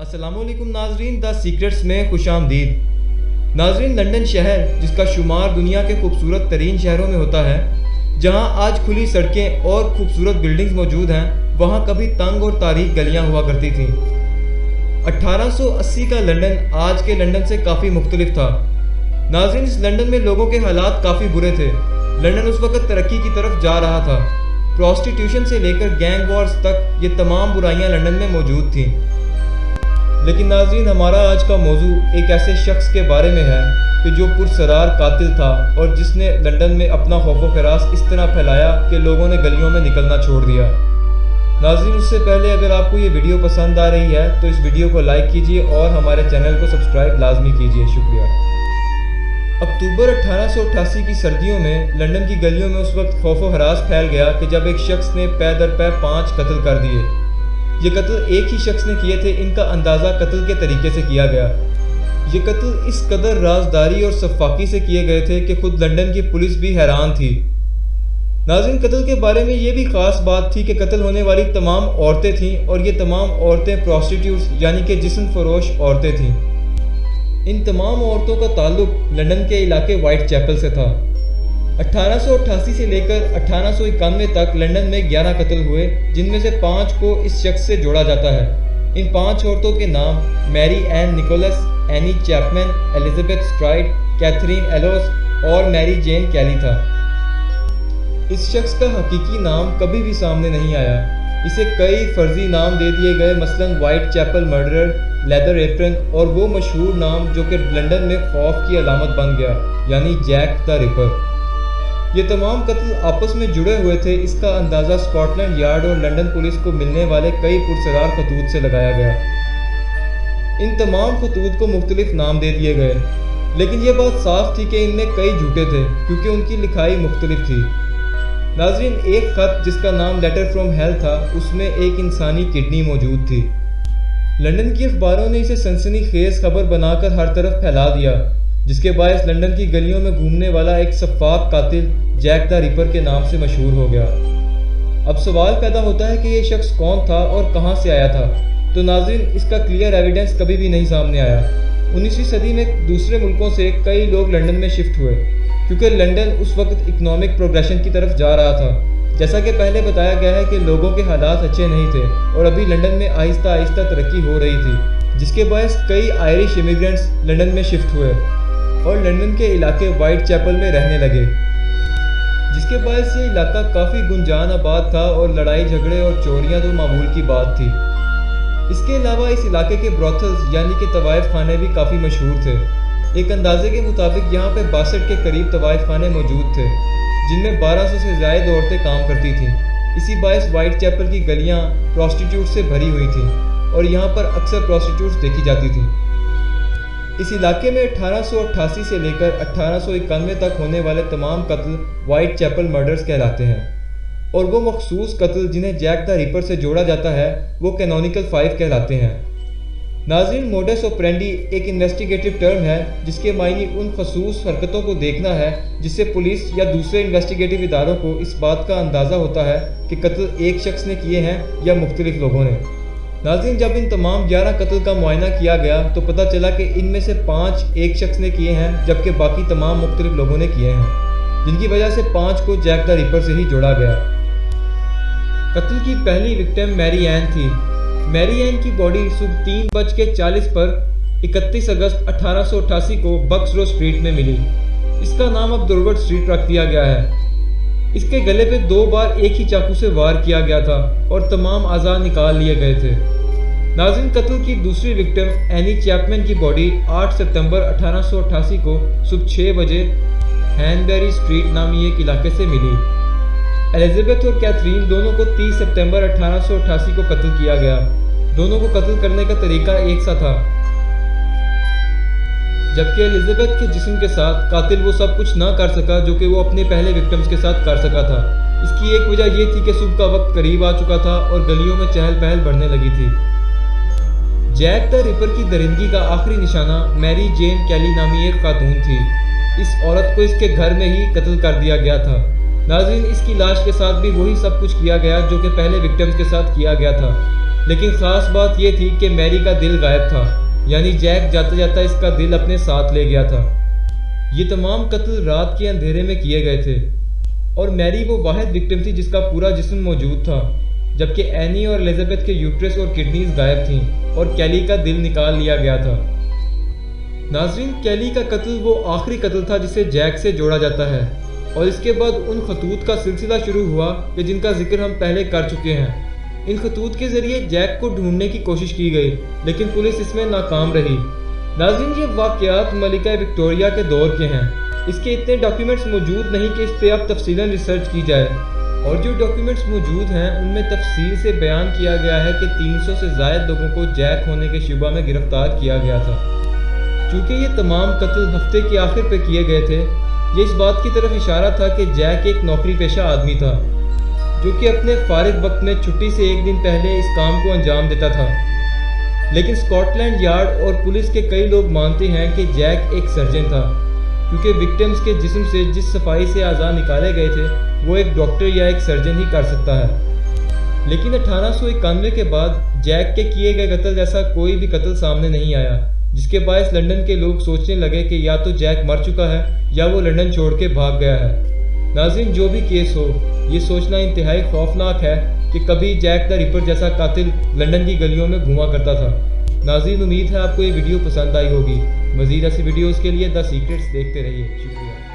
अस्सलामुअलैकुम नाजरीन, the secrets में खुश आमदीद। नाजरीन, लंदन शहर जिसका शुमार दुनिया के खूबसूरत तरीन शहरों में होता है, जहां आज खुली सड़कें और खूबसूरत बिल्डिंग्स मौजूद हैं, वहां कभी तंग और तारीक गलियां हुआ करती थीं। 1880 का लंदन आज के लंदन से काफ़ी मुख्तलिफ था। नाजरीन, इस लंदन में लोगों के हालात काफ़ी बुरे थे। लंदन उस वक्त तरक्की की तरफ जा रहा था। प्रॉस्टिट्यूशन से लेकर गैंग वॉर्स तक ये तमाम बुराइयां लंदन में मौजूद थीं। लेकिन नाजरीन, हमारा आज का मौजू एक ऐसे शख्स के बारे में है कि जो पुरसरार कातिल था और जिसने लंदन में अपना खौफ व खरास इस तरह फैलाया कि लोगों ने गलियों में निकलना छोड़ दिया। नाजरीन, उससे पहले अगर आपको ये वीडियो पसंद आ रही है तो इस वीडियो को लाइक कीजिए और हमारे चैनल को सब्सक्राइब लाजमी कीजिए। शुक्रिया। अक्टूबर 1888 की सर्दियों में लंदन की गलियों में उस वक्त खौफ व हरास फैल गया कि जब एक शख्स ने पै दर पै 5 कत्ल कर दिए। ये कत्ल एक ही शख्स ने किए थे। इनका अंदाज़ा कत्ल के तरीके से किया गया। ये कत्ल इस कदर राजदारी और सफाकी से किए गए थे कि खुद लंदन की पुलिस भी हैरान थी। नाज़रीन, कत्ल के बारे में ये भी ख़ास बात थी कि कत्ल होने वाली तमाम औरतें थीं और ये तमाम औरतें प्रॉस्टिट्यूट्स यानी कि जिस्म फरोश औरतें थीं। इन तमाम औरतों का ताल्लुक लंदन के इलाके वाइट चैपल से था। 1888 से लेकर 1891 तक लंदन में 11 कत्ल हुए, जिनमें से 5 को इस शख्स से जोड़ा जाता है। इन 5 औरतों के नाम Mary Ann Nichols, Annie Chapman, Elizabeth Stride, Catherine एलोस और मैरी जेन कैली था। इस शख्स का हकीकी नाम कभी भी सामने नहीं आया। इसे कई फर्जी नाम दे दिए गए, मसलन Whitechapel murderer, leather apron और वो मशहूर नाम जो कि लंदन में खौफ की अलामत बन गया, यानी जैक द रिपर। ये तमाम कत्ल आपस में जुड़े हुए थे। इसका अंदाज़ा स्कॉटलैंड यार्ड और लंदन पुलिस को मिलने वाले कई पुरसरार खतूत से लगाया गया। इन तमाम खतूत को मुख्तलिफ नाम दे दिए गए, लेकिन ये बात साफ थी कि इनमें कई झूठे थे क्योंकि उनकी लिखाई मुख्तलिफ थी। नाजरीन, एक ख़त जिसका नाम लेटर फ्रॉम हेल था, उसमें एक इंसानी किडनी मौजूद थी। लंदन की अखबारों ने इसे सनसनीखेज खबर बनाकर हर तरफ फैला दिया, जिसके बायस लंदन की गलियों में घूमने वाला एक सफाक कातिल जैक द रिपर के नाम से मशहूर हो गया। अब सवाल पैदा होता है कि ये शख्स कौन था और कहां से आया था। तो नाज़रीन, इसका क्लियर एविडेंस कभी भी नहीं सामने आया। 19वीं सदी में दूसरे मुल्कों से कई लोग लंदन में शिफ्ट हुए क्योंकि लंदन उस वक्त इकनॉमिक प्रोग्रेशन की तरफ जा रहा था। जैसा कि पहले बताया गया है कि लोगों के हालात अच्छे नहीं थे और अभी लंदन में आहिस्ता आहिस्ता तरक्की हो रही थी, जिसके बायस कई आयरिश इमिग्रेंट्स लंदन में शिफ्ट हुए और लंदन के इलाके वाइट चैपल में रहने लगे, जिसके बायस ये इलाका काफ़ी गुंजान आबाद था और लड़ाई झगड़े और चोरियां तो मामूल की बात थी। इसके अलावा इस इलाके के ब्रोथल्स यानी कि तवाइफ खाने भी काफ़ी मशहूर थे। एक अंदाजे के मुताबिक यहाँ पे 62 के करीब तवाइफ खाने मौजूद थे, जिनमें 1200 से ज़्यादा औरतें काम करती थीं। इसी बायस वाइट चैपल की गलियाँ प्रॉस्टिट्यूट से भरी हुई थीं और यहाँ पर अक्सर प्रॉस्टिट्यूट्स देखी जाती थीं। इस इलाके में 1888 से लेकर 1891 तक होने वाले तमाम कत्ल वाइट चैपल मर्डर्स कहलाते हैं और वो मखसूस कत्ल जिन्हें जैक द रिपर से जोड़ा जाता है वो कैनोनिकल 5 कहलाते हैं। नाज़रीन, मोडस ऑपरेंडी एक इन्वेस्टिगेटिव टर्म है जिसके मायने उन खसूस हरकतों को देखना है जिससे पुलिस या दूसरे इन्वेस्टिगेटिव इदारों को इस बात का अंदाज़ा होता है कि कत्ल एक शख्स ने किए हैं या मुख्तलिफ लोगों ने। नाज़रीन, जब इन तमाम 11 कत्ल का मुआयना किया गया तो पता चला कि इनमें से 5 एक शख्स ने किए हैं, जबकि बाकी तमाम मुख्तलिफ लोगों ने किए हैं, जिनकी वजह से 5 को जैक द रिपर से ही जोड़ा गया। कत्ल की पहली विक्टिम मैरी एन थी। मैरी एन की बॉडी सुबह 3:40 पर 31 अगस्त 1888 को बक्सरो स्ट्रीट में मिली। इसका नाम अब दुर्वट स्ट्रीट रख दिया गया है। इसके गले पे 2 बार एक ही चाकू से वार किया गया था और तमाम आज़ा निकाल लिए गए थे। नाज़रीन, कत्ल की दूसरी विक्टिम एनी चैपमैन की बॉडी 8 सितंबर 1888 को सुबह 6 बजे हैनबेरी स्ट्रीट नामी एक इलाके से मिली। एलिजाबेथ और कैथरीन दोनों को 30 सितंबर 1888 को कत्ल किया गया। दोनों को कत्ल करने का तरीका एक सा था, जबकि एलिजाबेथ के जिस्म के साथ कातिल वो सब कुछ ना कर सका जो कि वो अपने पहले विक्टिम्स के साथ कर सका था। इसकी एक वजह ये थी कि सुबह का वक्त करीब आ चुका था और गलियों में चहल पहल बढ़ने लगी थी। जैक द रिपर की दरिंदगी का आखिरी निशाना मैरी जेन कैली नामी एक खातून थी। इस औरत को इसके घर में ही कत्ल कर दिया गया था। नाज़रीन, इसकी लाश के साथ भी वही सब कुछ किया गया जो कि पहले विक्टिम्स के साथ किया गया था। लेकिन ख़ास बात ये थी कि मैरी का दिल गायब था, यानी जैक जाता जाता इसका दिल अपने साथ ले गया था। ये तमाम कत्ल रात के अंधेरे में किए गए थे और मैरी वो वाहिद विक्टिम थी जिसका पूरा जिस्म मौजूद था, जबकि एनी और एलिजाबेथ के यूट्रस और किडनीज गायब थीं और कैली का दिल निकाल लिया गया था। नाज़रीन, कैली का कत्ल वो आखिरी कत्ल था जिसे जैक से जोड़ा जाता है और इसके बाद उन खतूत का सिलसिला शुरू हुआ कि जिनका जिक्र हम पहले कर चुके हैं। इन खतूत के ज़रिए जैक को ढूंढने की कोशिश की गई, लेकिन पुलिस इसमें नाकाम रही। नाज़रीन, ये वाक़यात मलिका विक्टोरिया के दौर के हैं। इसके इतने डॉक्यूमेंट्स मौजूद नहीं कि इस पर अब तफसीलन रिसर्च की जाए, और जो डॉक्यूमेंट्स मौजूद हैं उनमें तफसील से बयान किया गया है कि 300 से ज़ायद लोगों को जैक होने के शुबा में गिरफ्तार किया गया था। चूँकि ये तमाम कत्ल हफ्ते के आखिर पे किए गए थे, ये इस बात की तरफ इशारा था कि जैक एक नौकरी पेशा आदमी था जो कि अपने फारिग वक्त में छुट्टी से एक दिन पहले इस काम को अंजाम देता था। लेकिन स्कॉटलैंड यार्ड और पुलिस के कई लोग मानते हैं कि जैक एक सर्जन था, क्योंकि विक्टिम्स के जिस्म से जिस सफाई से अज़ा निकाले गए थे वो एक डॉक्टर या एक सर्जन ही कर सकता है। लेकिन 1891 के बाद जैक के किए गए कत्ल जैसा कोई भी कत्ल सामने नहीं आया, जिसके बायस लंदन के लोग सोचने लगे कि या तो जैक मर चुका है या वो लंदन छोड़ के भाग गया है। नाज़रीन, जो भी केस हो, ये सोचना इंतहाई खौफनाक है कि कभी जैक द रिपर जैसा कातिल लंदन की गलियों में घूमा करता था। नाज़रीन, उम्मीद है आपको ये वीडियो पसंद आई होगी। मज़ीद ऐसी वीडियोज़ के लिए द सीक्रेट्स देखते रहिए। शुक्रिया।